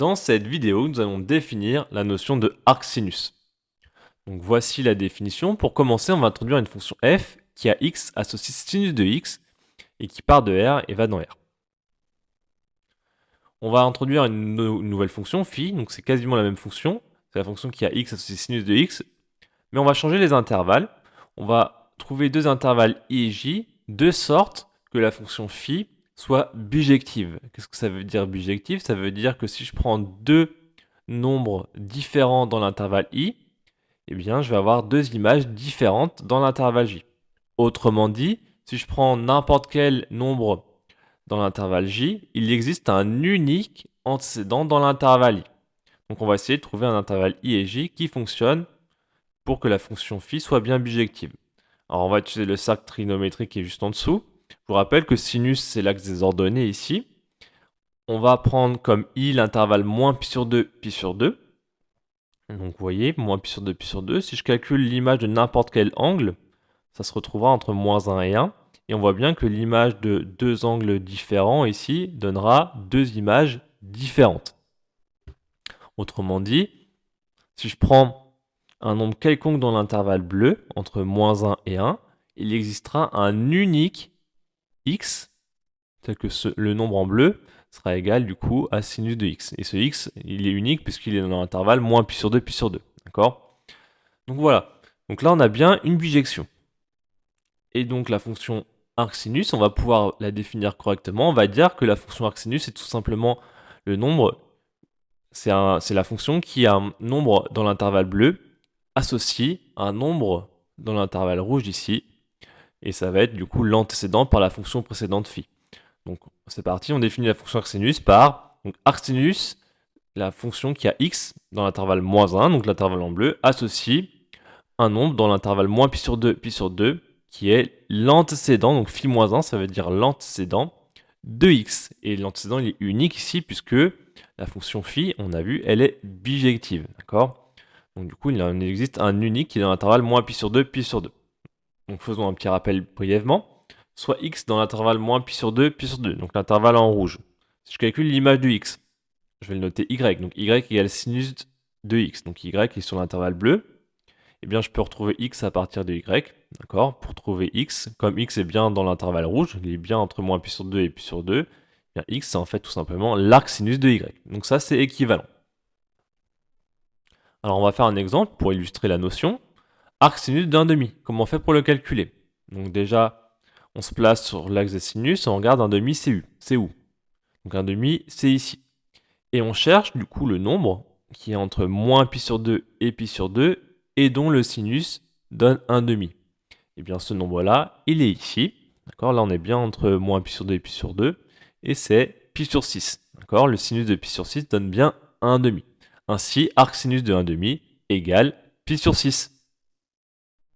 Dans cette vidéo, nous allons définir la notion de arcsinus. Donc voici la définition. Pour commencer, on va introduire une fonction f qui a x associe sinus de x et qui part de R et va dans R. On va introduire une nouvelle fonction phi, donc c'est quasiment la même fonction. C'est la fonction qui a x associé sinus de x, mais on va changer les intervalles. On va trouver deux intervalles i et j de sorte que la fonction phi soit bijective. Qu'est-ce que ça veut dire bijective? Ça veut dire que si je prends deux nombres différents dans l'intervalle i, eh bien je vais avoir deux images différentes dans l'intervalle j. Autrement dit, si je prends n'importe quel nombre dans l'intervalle j, il existe un unique antécédent dans l'intervalle i. Donc on va essayer de trouver un intervalle i et j qui fonctionne pour que la fonction phi soit bien bijective. Alors on va utiliser le cercle trigonométrique qui est juste en dessous. Je vous rappelle que sinus, c'est l'axe des ordonnées ici. On va prendre comme i l'intervalle moins pi sur 2, pi sur 2. Donc vous voyez, moins pi sur 2, pi sur 2. Si je calcule l'image de n'importe quel angle, ça se retrouvera entre moins 1 et 1. Et on voit bien que l'image de deux angles différents ici donnera deux images différentes. Autrement dit, si je prends un nombre quelconque dans l'intervalle bleu, entre moins 1 et 1, il existera un unique x, tel que le nombre en bleu sera égal du coup à sinus de x. Et ce x, il est unique puisqu'il est dans l'intervalle moins pi sur 2, pi sur 2. D'accord? Donc voilà. Donc là, on a bien une bijection. Et donc la fonction arcsinus, on va pouvoir la définir correctement. On va dire que la fonction arcsinus est tout simplement le nombre, c'est la fonction qui a un nombre dans l'intervalle bleu associe un nombre dans l'intervalle rouge ici, et ça va être du coup l'antécédent par la fonction précédente phi. Donc c'est parti, on définit la fonction arcsinus par donc arcsinus, la fonction qui a x dans l'intervalle moins 1, donc l'intervalle en bleu, associe un nombre dans l'intervalle moins pi sur 2, qui est l'antécédent, donc phi moins 1, ça veut dire l'antécédent de x. Et l'antécédent, il est unique ici, puisque la fonction phi, on a vu, elle est bijective, d'accord? Donc du coup, il en existe un unique qui est dans l'intervalle moins pi sur 2, pi sur 2. Donc faisons un petit rappel brièvement. Soit x dans l'intervalle moins pi sur 2, donc l'intervalle en rouge. Si je calcule l'image de x, je vais le noter y, donc y égale sinus de x, donc y est sur l'intervalle bleu. Eh bien, je peux retrouver x à partir de y, d'accord? Pour trouver x, comme x est bien dans l'intervalle rouge, il est bien entre moins pi sur 2 et pi sur 2, eh bien, x, c'est en fait tout simplement l'arcsinus de y. Donc ça, c'est équivalent. Alors, on va faire un exemple pour illustrer la notion. Arcsinus d'un demi, comment on fait pour le calculer? Donc déjà, on se place sur l'axe des sinus, on regarde un demi, c'est où? Donc un demi, c'est ici. Et on cherche du coup le nombre qui est entre moins pi sur 2 et pi sur 2, et dont le sinus donne un demi. Et bien ce nombre-là, il est ici. D'accord? Là, on est bien entre moins pi sur 2 et pi sur 2, et c'est pi sur 6. D'accord? Le sinus de pi sur 6 donne bien un demi. Ainsi, arcsinus de 1 demi égale pi sur 6.